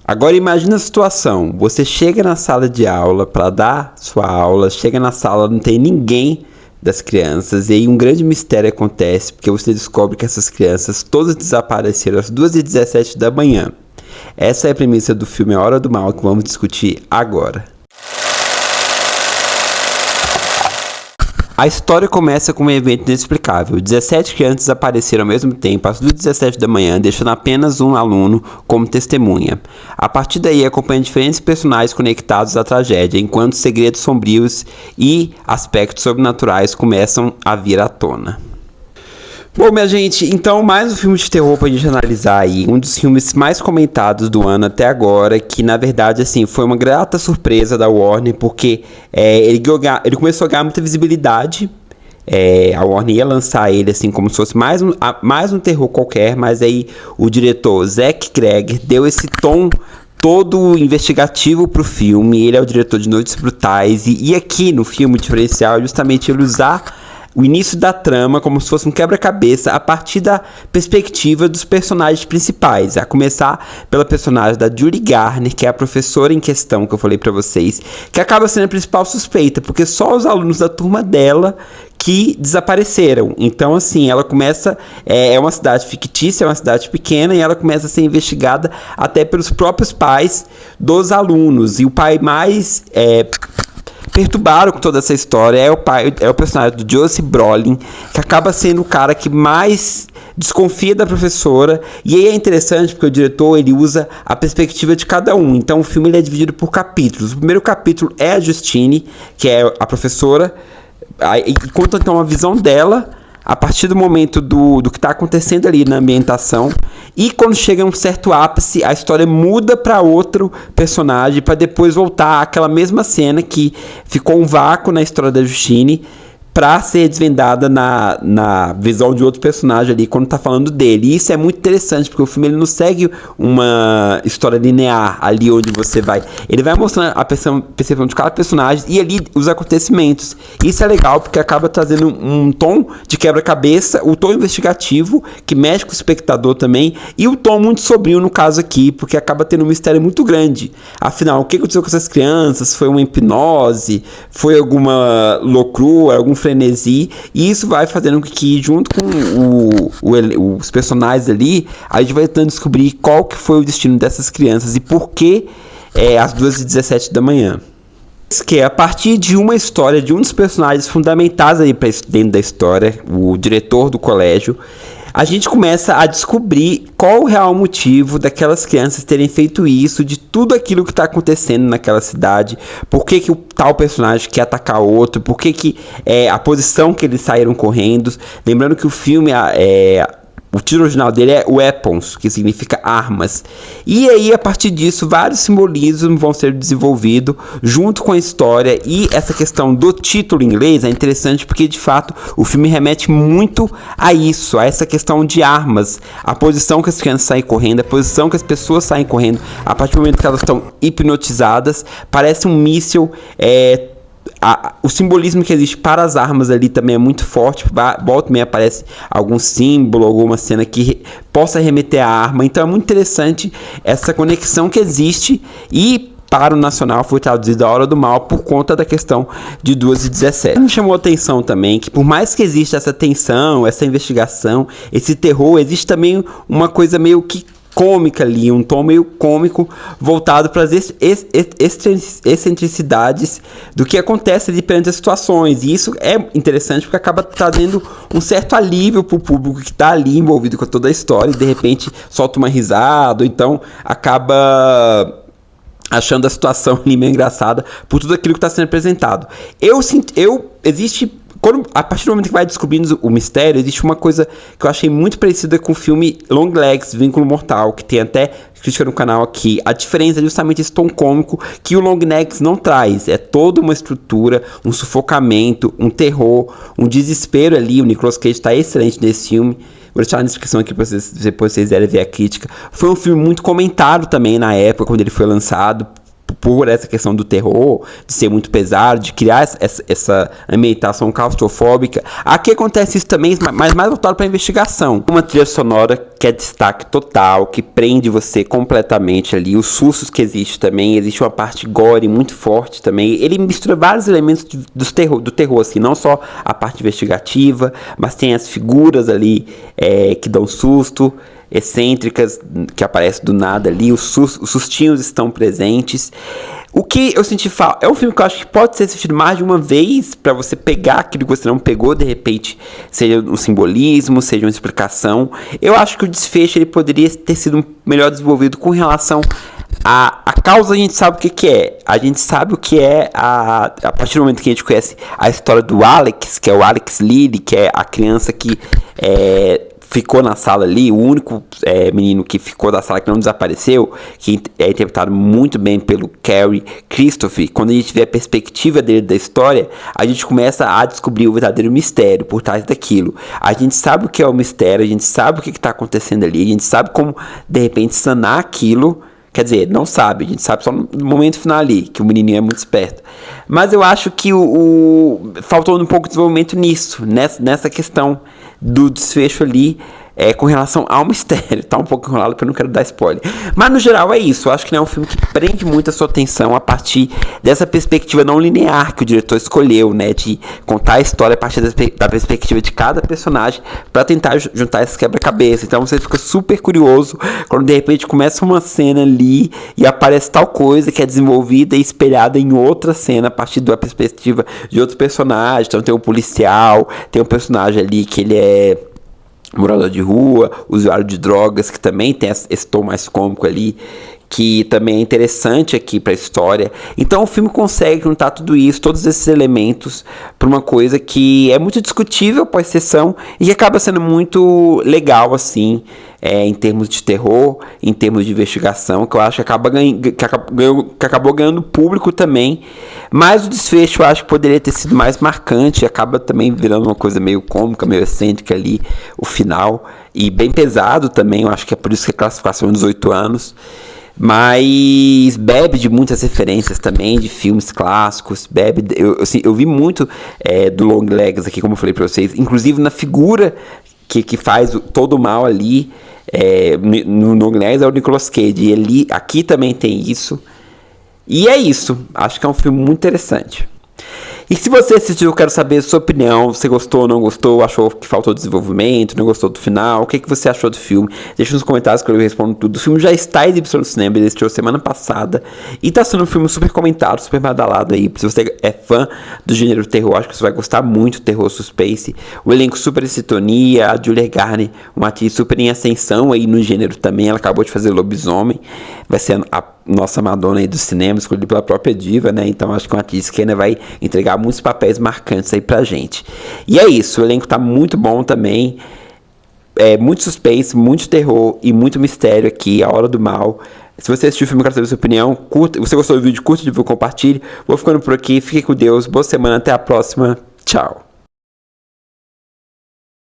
Agora imagina a situação, você chega na sala de aula para dar sua aula, chega na sala, não tem ninguém das crianças, e aí um grande mistério acontece, porque você descobre que essas crianças todas desapareceram às 2h17 da manhã. Essa é a premissa do filme A Hora do Mal, que vamos discutir agora. A história começa com um evento inexplicável. 17 crianças desapareceram ao mesmo tempo, às 2h17 da manhã, deixando apenas um aluno como testemunha. A partir daí, acompanha diferentes personagens conectados à tragédia, enquanto segredos sombrios e aspectos sobrenaturais começam a vir à tona. Bom, minha gente, então mais um filme de terror pra gente analisar aí, um dos filmes mais comentados do ano até agora, que na verdade, assim, foi uma grata surpresa da Warner, porque ele começou a ganhar muita visibilidade. A Warner ia lançar ele assim como se fosse mais um terror qualquer, mas aí o diretor Zach Cregger deu esse tom todo investigativo pro filme. Ele é o diretor de Noites Brutais, e aqui no filme o diferencial é justamente ele usar o início da trama como se fosse um quebra-cabeça a partir da perspectiva dos personagens principais, a começar pela personagem da Julie Garner, que é a professora em questão que eu falei pra vocês, que acaba sendo a principal suspeita, porque só os alunos da turma dela que desapareceram. Então, assim, ela começa... É uma cidade fictícia, é uma cidade pequena, e ela começa a ser investigada até pelos próprios pais dos alunos. E o pai mais perturbado com toda essa história é o personagem do Josh Brolin, que acaba sendo o cara que mais desconfia da professora. E aí é interessante porque o diretor ele usa a perspectiva de cada um. Então o filme ele é dividido por capítulos. O primeiro capítulo é a Justine, que é a professora, e conta então a visão dela a partir do momento do que está acontecendo ali na ambientação. E quando chega a um certo ápice, a história muda para outro personagem, para depois voltar àquela mesma cena que ficou um vácuo na história da Justine, para ser desvendada na visão de outro personagem ali, quando tá falando dele. E isso é muito interessante, porque o filme ele não segue uma história linear ali onde você vai. Ele vai mostrando a percepção de cada personagem e ali os acontecimentos. Isso é legal, porque acaba trazendo um tom de quebra-cabeça, o tom investigativo, que mexe com o espectador também, e o tom muito sombrio no caso aqui, porque acaba tendo um mistério muito grande. Afinal, o que aconteceu com essas crianças? Foi uma hipnose? Foi alguma loucura? Algum frenesi? E isso vai fazendo com que, junto com os personagens ali, a gente vai tentando descobrir qual que foi o destino dessas crianças e por que às 2h17 da manhã. Que é a partir de uma história de um dos personagens fundamentais aí dentro da história, o diretor do colégio, a gente começa a descobrir qual o real motivo daquelas crianças terem feito isso, de tudo aquilo que está acontecendo naquela cidade, por que o tal personagem quer atacar outro, por que a posição que eles saíram correndo. Lembrando que o filme o título original dele é Weapons, que significa armas. E aí, a partir disso, vários simbolismos vão ser desenvolvidos junto com a história. E essa questão do título em inglês é interessante porque, de fato, o filme remete muito a isso, a essa questão de armas, a posição que as crianças saem correndo, a posição que as pessoas saem correndo, a partir do momento que elas estão hipnotizadas. Parece um míssil. O simbolismo que existe para as armas ali também é muito forte. Volta e meia aparece algum símbolo, alguma cena que possa remeter à arma. Então é muito interessante essa conexão que existe. E para o nacional foi traduzido A Hora do Mal por conta da questão de 2h17. Me chamou a atenção também que, por mais que exista essa tensão, essa investigação, esse terror, existe também uma coisa meio que cômica ali, um tom meio cômico voltado para as excentricidades do que acontece ali perante as situações. E isso é interessante porque acaba trazendo um certo alívio para o público que está ali envolvido com toda a história e de repente solta uma risada, ou então acaba achando a situação ali meio engraçada por tudo aquilo que está sendo apresentado. A partir do momento que vai descobrindo o mistério, existe uma coisa que eu achei muito parecida com o filme Longlegs, Vínculo Mortal, que tem até crítica no canal aqui. A diferença é justamente esse tom cômico que o Longlegs não traz. É toda uma estrutura, um sufocamento, um terror, um desespero ali. O Nicolas Cage está excelente nesse filme. Vou deixar na descrição aqui para vocês, depois vocês quiserem ver a crítica. Foi um filme muito comentado também na época, quando ele foi lançado, por essa questão do terror, de ser muito pesado, de criar essa ambientação claustrofóbica. Aqui acontece isso também, mas mais voltado para investigação. Uma trilha sonora que é destaque total, que prende você completamente ali. Os sustos que existe também, existe uma parte gore muito forte também. Ele mistura vários elementos do terror, assim, não só a parte investigativa, mas tem as figuras ali que dão susto, excêntricas, que aparecem do nada ali, os sustinhos estão presentes. O que eu senti falta é um filme que eu acho que pode ser assistido mais de uma vez, para você pegar aquilo que você não pegou, de repente, seja um simbolismo, seja uma explicação. Eu acho que o desfecho ele poderia ter sido melhor desenvolvido com relação a causa. A gente sabe o que é. A gente sabe o que é a partir do momento que a gente conhece a história do Alex, que é o Alex Lilly, que é a criança que ficou na sala ali, o único menino que ficou da sala, que não desapareceu, que é interpretado muito bem pelo Cary Christopher. Quando a gente vê a perspectiva dele da história, a gente começa a descobrir o verdadeiro mistério por trás daquilo. A gente sabe o que é o mistério, a gente sabe o que está acontecendo ali, a gente sabe como, de repente, sanar aquilo. Quer dizer, não sabe, a gente sabe só no momento final ali, que o menininho é muito esperto. Mas eu acho que faltou um pouco de desenvolvimento nisso, nessa questão do desfecho ali, com relação ao mistério. Tá um pouco enrolado porque eu não quero dar spoiler. Mas no geral é isso. Eu acho que é um filme que prende muito a sua atenção a partir dessa perspectiva não linear que o diretor escolheu, né? De contar a história a partir da perspectiva de cada personagem para tentar juntar esse quebra-cabeça. Então você fica super curioso quando de repente começa uma cena ali e aparece tal coisa que é desenvolvida e espelhada em outra cena a partir da perspectiva de outro personagem. Então tem um policial, tem um personagem ali que ele é morador de rua, usuário de drogas, que também tem esse tom mais cômico ali, que também é interessante aqui para a história. Então o filme consegue juntar tudo isso, todos esses elementos, para uma coisa que é muito discutível pós-sessão e que acaba sendo muito legal, assim, em termos de terror, em termos de investigação, que eu acho que acabou ganhando público também. Mas o desfecho eu acho que poderia ter sido mais marcante, acaba também virando uma coisa meio cômica, meio excêntrica ali, o final, e bem pesado também. Eu acho que é por isso que a classificação é 18 anos. Mas bebe de muitas referências também, de filmes clássicos. Eu vi muito do Longlegs aqui, como eu falei pra vocês, inclusive na figura que faz todo o mal ali, no Longlegs é o Nicolas Cage, e ele, aqui também tem isso. E é isso, acho que é um filme muito interessante. E se você assistiu, eu quero saber a sua opinião. Você gostou, não gostou, achou que faltou desenvolvimento, não gostou do final? O que você achou do filme? Deixa nos comentários que eu respondo tudo. O filme já está em exibição no cinema, ele estreou semana passada. E tá sendo um filme super comentado, super badalado aí. Se você é fã do gênero terror, acho que você vai gostar muito do terror suspense. O elenco super em sintonia, a Julia Garner, uma atriz super em ascensão aí no gênero também. Ela acabou de fazer Lobisomem. Vai ser a nossa Madonna aí do cinema, escolhida pela própria diva, né? Então acho que uma atriz que ainda vai entregar muitos papéis marcantes aí pra gente. E é isso, o elenco tá muito bom também. Muito suspense, muito terror e muito mistério aqui, A Hora do Mal. Se você assistiu o filme, eu quero saber a sua opinião. Curta, se você gostou do vídeo, curta, divulga, compartilhe. Vou ficando por aqui, fique com Deus, boa semana, até a próxima, tchau.